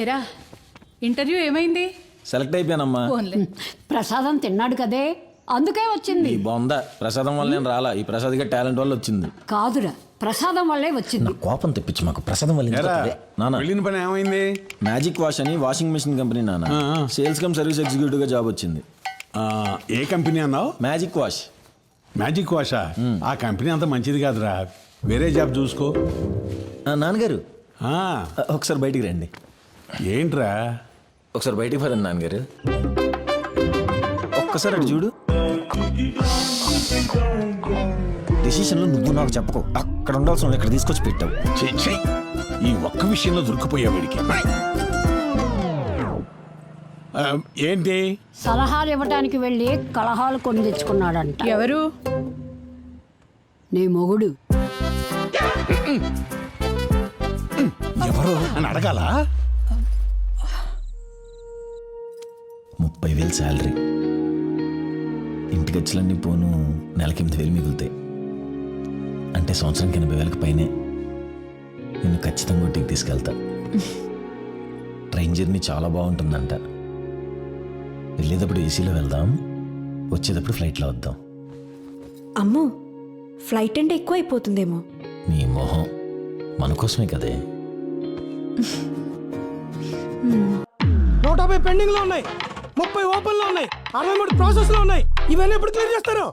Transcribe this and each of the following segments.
ఏరా ఇంటర్వ్యూ ఏమైంది? సెలెక్ట్ అయిపోయానమ్మా. ఫోన్లే. ప్రసాదం తిన్నాడు కదే అందుకే వచ్చింది. ఈ బొంద ప్రసాదం వల్ల నేను రాలా, ఈ ప్రసాద్గా టాలెంట్ వల్ల వచ్చింది. కాదురా ప్రసాదం వల్లే వచ్చింది. కోపం తెప్పించి మాకు ప్రసాదం వల్ల ఎందుకు వస్తుంది? నాన్న వెళ్ళిన పని ఏమైంది? మ్యాజిక్ వాష్ అని వాషింగ్ మెషిన్ కంపెనీ నాన్న సేల్స్ కమ్ సర్వీస్ ఎగ్జిక్యూటివ్ గా జాబ్ వచ్చింది. ఏ కంపెనీ అన్నావు? Magic wash. మ్యాజిక్ వాషా? ఆ కంపెనీ అంత మంచిది కాదురా, వేరే జాబ్ చూసుకో. నాన్నగారు ఆ, ఒకసారి బయటికి రండి. ఏంట్రా? ఒకసారి బయటికి పదండి నాన్నగారు. ఒక్కసారి అటు చూడు. డెసిషన్లో నువ్వు నాకు చెప్పకు, అక్కడ ఉండాల్సిన ఇక్కడ తీసుకొచ్చి పెట్టావు. ఛీ, ఛీ. ఈ ఒక్క విషయంలో దొరికిపోయా వీడికి. ఏంటి? సలహాలు ఇవ్వటానికి వెళ్ళి కలహాలు కొని తెచ్చుకున్నాడంట. ఎవరు? నీ మొగుడు. ఎవరు అని అడగాల? 30,000 శాలరీ, ఇంటి ఖర్చులన్నీ పోను నెలకి 8,000 మిగులుతాయి. అంటే సంవత్సరానికి 80,000కి పైనే. నేను ఖచ్చితంగా ఇంటికి తీసుకెళ్తా. ట్రైన్ జర్నీ చాలా బాగుంటుందంట. వెళ్ళేటప్పుడు ఏసీలో వెళ్దాం, వచ్చేటప్పుడు ఫ్లైట్లో వద్దాం. అమ్మో, ఫ్లైట్ అంటే ఎక్కువ అయిపోతుందేమో. నీ మొహం, మన కోసమే కదే. 150 పెండింగ్ లో ఉన్నాయి, 30 ఓపెన్ లో ఉన్నాయి, 63 ప్రాసెస్ లో ఉన్నాయి. ఇవన్నీ ఎప్పుడు క్లియర్ చేస్తారు?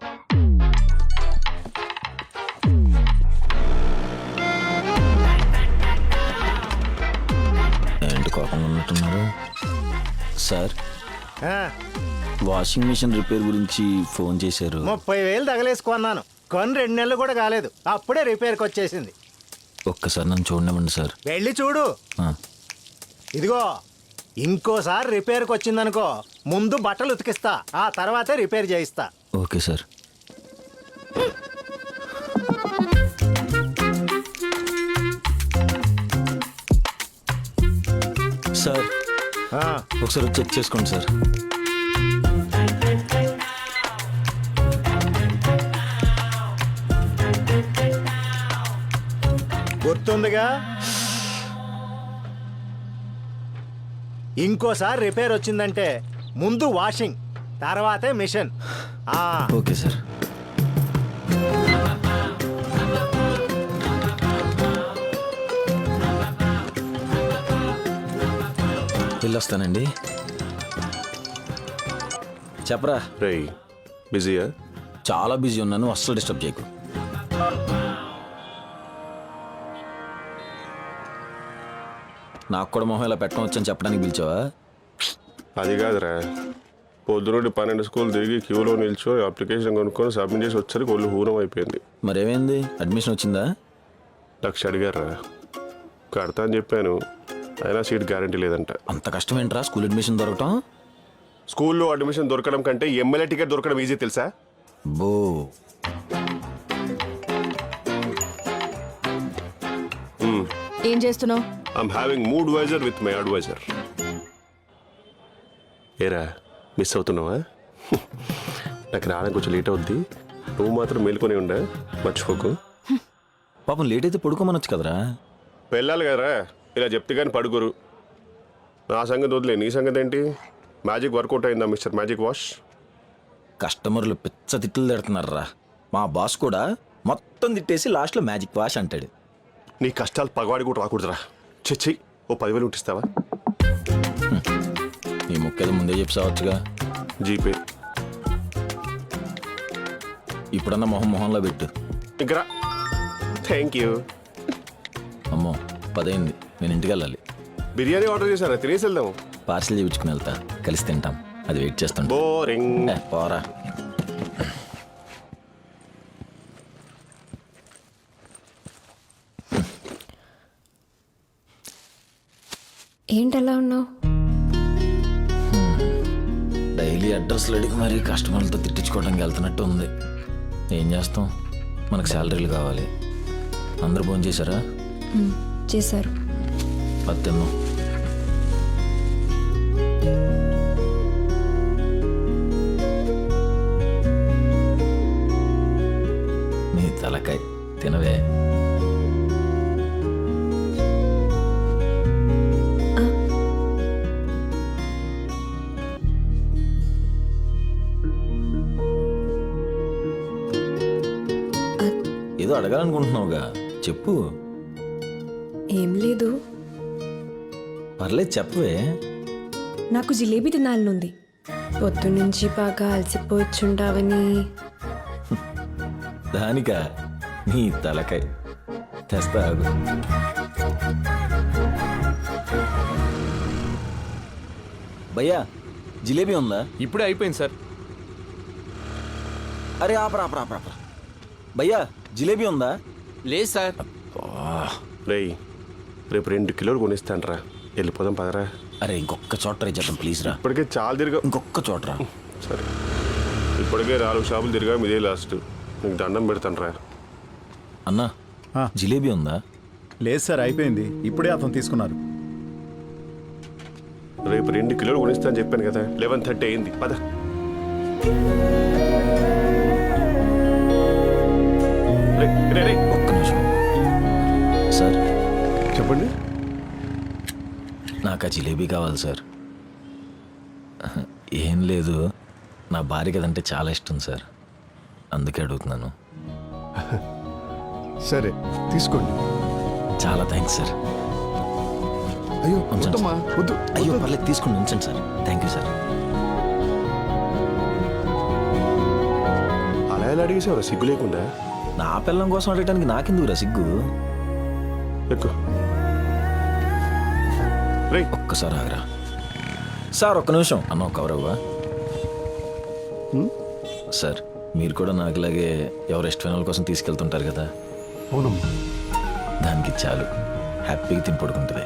ఏంటి కోపంగా ఉన్నట్టున్నారు సార్? వాషింగ్ మిషన్ రిపేర్ గురించి ఫోన్ చేశారు. 30,000 తగలేసుకున్నాను, కొని 2 నెలలు కూడా కాలేదు, అప్పుడే రిపేర్కి వచ్చేసింది. ఒక్కసారి నన్ను చూడనివ్వండి సార్. వెళ్ళి చూడు. ఆ, ఇదిగో, ఇంకోసారి రిపేర్కి వచ్చిందనుకో, ముందు బట్టలు ఉతికిస్తా, ఆ తర్వాతే రిపేర్ చేయిస్తా. Okay sir. సార్ ఆ, ఒకసారి చెక్ చేసుకోండి సార్. గుర్తుందిగా? ఇంకోసారి రిపేర్ వచ్చిందంటే ముందు వాషింగ్, తర్వాతే మిషన్. ఆ, ఓకే సార్. వెళ్ళొస్తానండి. చెప్పరా. రేయ్, బిజీయా? చాలా బిజీ ఉన్నాను, అస్సలు డిస్టర్బ్ చేయకు. నాకు కూడా మొహం ఇలా పెట్టడం వచ్చని చెప్పడానికి పిలిచావా? అది కాదురా, పొద్దునుండి 12 స్కూల్ తిరిగి క్యూలో నిల్చో అప్లికేషన్ కొనుక్కొని సబ్మిట్ చేసి వచ్చరికి ఒళ్ళు హూరం అయిపోయింది. మరేమైంది, అడ్మిషన్ వచ్చిందా? 1,00,000 అడిగారా, కడతా అని చెప్పాను, అయినా సీట్ గ్యారంటీ లేదంట. అంత కష్టం ఏంట్రా స్కూల్ అడ్మిషన్ దొరకటం? స్కూల్లో అడ్మిషన్ దొరకడం కంటే ఎమ్మెల్యే టికెట్ దొరకడం ఈజీ తెలుసా? బో, ఏం చేస్తున్నావు? ఐఎమ్ హ్యావింగ్ మూడ్ వైజర్ విత్ మై అడ్వైజర్. ఏరా, మిస్ అవుతున్నావా? నాకు రావడానికి కొంచెం లేట్ అవుద్ది, నువ్వు మాత్రం మేల్కొని ఉండే, మర్చిపోకు. పాపం లేట్ అయితే పడుకోమనొచ్చు కదరా. వెళ్ళాలి కదరా, ఇలా చెప్తే కానీ పడుకోరు. నా సంగతి వదిలే, నీ సంగతి ఏంటి? మ్యాజిక్ వర్కౌట్ అయిందా మిస్టర్ మ్యాజిక్ వాష్? కస్టమర్లు పిచ్చ తిట్లు తిడుతున్నారా. మా బాస్ కూడా మొత్తం తిట్టేసి లాస్ట్లో మ్యాజిక్ వాష్ అంటాడు. నీ కష్టాలు పగవాడి కూడా రాకూడదురా. చెచ్చి, ఓ 10,000 ఉంటిస్తావా? నీ ముక్కేదో ముందే చెప్పుకోవచ్చుగా. జీపే. ఇప్పుడన్నా మొహంలో పెట్టు. ఇంకా థ్యాంక్ యూ. అమ్మో 10 అయింది, నేను ఇంటికి వెళ్ళాలి. బిర్యానీ ఆర్డర్ చేశారా, తినేసి వెళ్దాం. పార్సిల్ చేయించుకుని వెళ్తా, కలిసి తింటాం. అది వెయిట్ చేస్తాను. బోరింగ్. పోరా. ఏంటలా ఉన్నావు? డైలీ అడ్రస్లు అడిగి మరీ కస్టమర్లతో తిట్టించుకోవడానికి వెళ్తున్నట్టు ఉంది. ఏం చేస్తాం, మనకు శాలరీలు కావాలి. అందరూ ఫోన్ చేశారా? చేశారు. పత్తెన్నో నీ తలకాయ తినవే. అడగాలనుకుంటున్నావుగా చెప్పు. ఏం లేదు, పర్లేదు చెప్పవే. నాకు జిలేబీ తినాలనుంది. పొద్దున్నుంచి బాగా అలసిపోవచ్చుంటావని. దానికా నీ తలకాయ తెస్తా ఆగు. భయ్యా జిలేబీ ఉందా? ఇప్పుడే అయిపోయింది సార్. అరే ఆపరా. భయ్యా జిలేబీ ఉందా? లేదు సార్. రేయ్ రేపు 2 కిలోలు కొనిస్తాను రా, వెళ్ళిపోదాం పదరా. అరే ఇంకొక చోట ట్రై చేద్దాం ప్లీజ్ రా. ఇప్పటికే చాలా తిరిగా. ఇంకొక చోట రా. సరే ఇప్పటికే 4 షాపులు తిరిగా, ఇదే లాస్ట్. నీకు దండం పెడతాను రా. అన్నా జిలేబీ ఉందా? లేదు సార్, అయిపోయింది. ఇప్పుడే అతను తీసుకున్నారు. రేపు 2 కిలోలు కొనిస్తా అని చెప్పాను కదా. 11:30 అయింది, పద. రేయ్, ఒక్క నిమిషం సార్. చెప్పండి. నాకు ఆ జిలేబీ కావాలి సార్. ఏం లేదు, నా భార్యకి అదంటే చాలా ఇష్టం సార్, అందుకే అడుగుతున్నాను. సరే తీసుకోండి. చాలా థ్యాంక్స్ సార్. అయ్యో ఉంచండి వద్దమ్మా, సార్. వద్దు. అయ్యో వద్దు. పర్లేదు తీసుకుని ఉంచండి సార్. Thank you sir. అలా ఎలా అడిగేసావు సిగ్గు లేకుండా? నా పిల్లం కోసం అడగడానికి నాకెందుకురా సిగ్గు? ఎక్కువ రేయ్. ఒక్కసారి ఆగరా సార్, ఒక్క నిమిషం. అన్న ఒక కవరవ్వా సార్. మీరు కూడా నాకులాగే ఎవరు ఇష్టమైన వాళ్ళ కోసం తీసుకెళ్తుంటారు కదా, అవునమ్మా. దానికి చాలు, హ్యాపీగా తిని పడుకుంటుంది.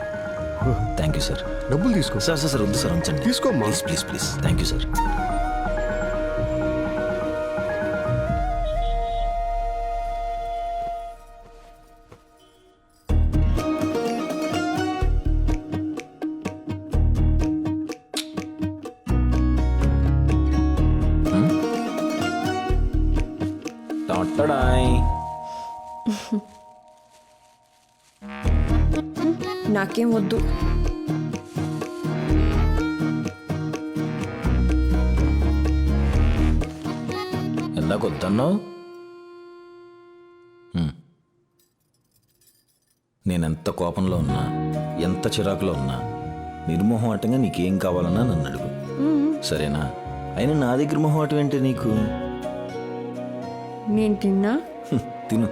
Thank you sir. డబ్బులు తీసుకో. సార్ సార్ వద్దు సార్, ఉంచండి. తీసుకోమ్మా. ప్లీజ్. Thank you sir. టాటాయ్. నాకేం వద్దు. ఎందాక వద్దన్నావు? నేనెంత కోపంలో ఉన్నా, ఎంత చిరాకులో ఉన్నా, నిర్మోహమాటంగా నీకేం కావాలన్నా నన్ను అడుగు, సరేనా? అయినా నా దగ్గర మొహమాటం ఏంటి నీకు? నేను తిన్నా. తిను.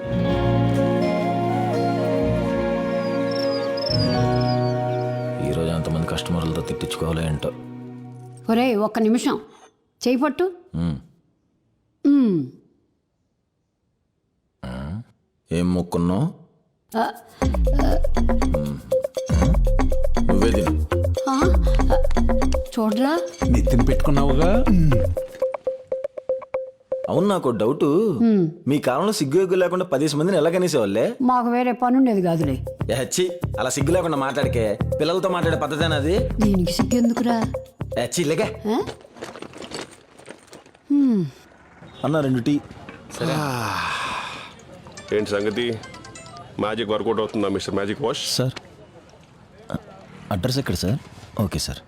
ఈరోజు ఎంతమంది కస్టమర్లతో తిట్టించుకోవాలో ఏంటో. ఒరే ఒక్క నిమిషం చేయి పట్టు. ఏం మొక్కున్నావు? నువ్వే తిను. చూడరా నెత్తిన పెట్టుకున్నావుగా. అవును, నాకు డౌట్. మీ కాలంలో సిగ్గు ఎగ్గు లేకుండా 10 మందిని ఎలా కనేసేవాళ్ళే? మాకు వేరే పని ఉండేది కాదులే. హచ్చి, అలా సిగ్గు లేకుండా మాట్లాడికే. పిల్లలతో మాట్లాడే పద్ధతేనా అది? దీనికి సిగ్గెందుకురా? హచ్చి లేగా ఆ? అన్న 2 టీ. ఏంటి సంగతి? మ్యాజిక్ వర్కౌట్ అవుతుందా mister magic wash? Sir address ఎక్కడ సార్? Okay sir.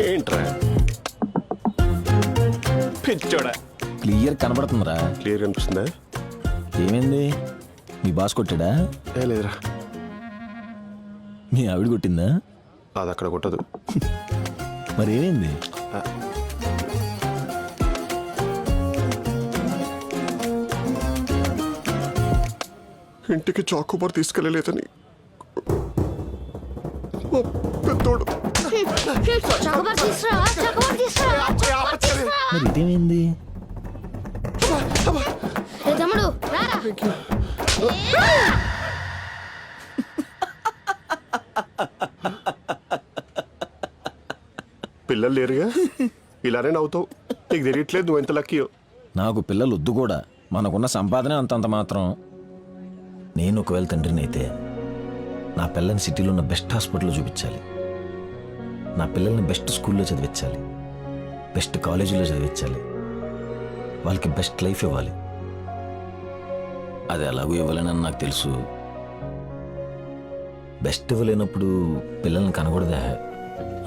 ఏంట్రా పిచ్చోడా? క్లియర్ కనబడుతుందిరా. క్లియర్ కనిపిస్తుందా? ఏమైంది? మీ బాస్ కొట్టాడా? ఏ లేదురా, మీ ఆవిడ కొట్టిందా? అది అక్కడ కొట్టదు. మరి ఏమైంది? ఇంటికి చాకోబార్ తీసుకెళ్ళలేదని పెద్దోడు. మరి ఇదేమైంది? తమ్ముడు రారా. పిల్లలు లేరుగా, ఇలానే నవ్వుతావు. నీకు తెలియట్లేదు నువ్వు ఎంత లక్కీయో. నాకు పిల్లలు వద్దు కూడా, మనకున్న సంపాదనే అంతంత మాత్రం. నేను ఒకవేళ తండ్రిని అయితే నా పిల్లని సిటీలో ఉన్న బెస్ట్ హాస్పిటల్లో చూపించాలి, నా పిల్లల్ని బెస్ట్ స్కూల్లో చదివించాలి, బెస్ట్ కాలేజీలో చదివించాలి, వాళ్ళకి బెస్ట్ లైఫ్ ఇవ్వాలి. అది ఎలాగో ఇవ్వాలని నాకు తెలుసు. బెస్ట్ ఇవ్వలేనప్పుడు పిల్లల్ని కనకూడదా,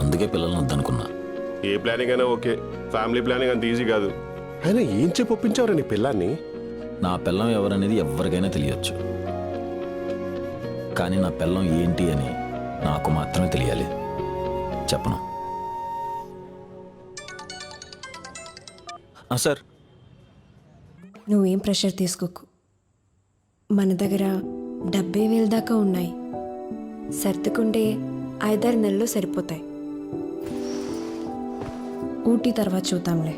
అందుకే పిల్లల్ని వద్దనుకున్నా. ఏ ప్లానింగ్ అయినా ఓకే, ఫ్యామిలీ ప్లానింగ్ అంత ఈజీ కాదు. అయినా ఏం చెప్పి ఒప్పించావురా నీ పిల్లాన్ని? నా పిల్లం ఎవరనేది ఎవరికైనా తెలియచ్చు, కానీ నా పిల్లం ఏంటి అని నాకు మాత్రమే తెలియాలి. చెప్పను. సార్, నువ్వేం ప్రెషర్ తీసుకోకు. మన దగ్గర 70,000 దాకా ఉన్నాయి. సర్దుకుంటే 5-6 నెలల్లో సరిపోతాయి. ఊటీ తర్వాత చూద్దాంలే.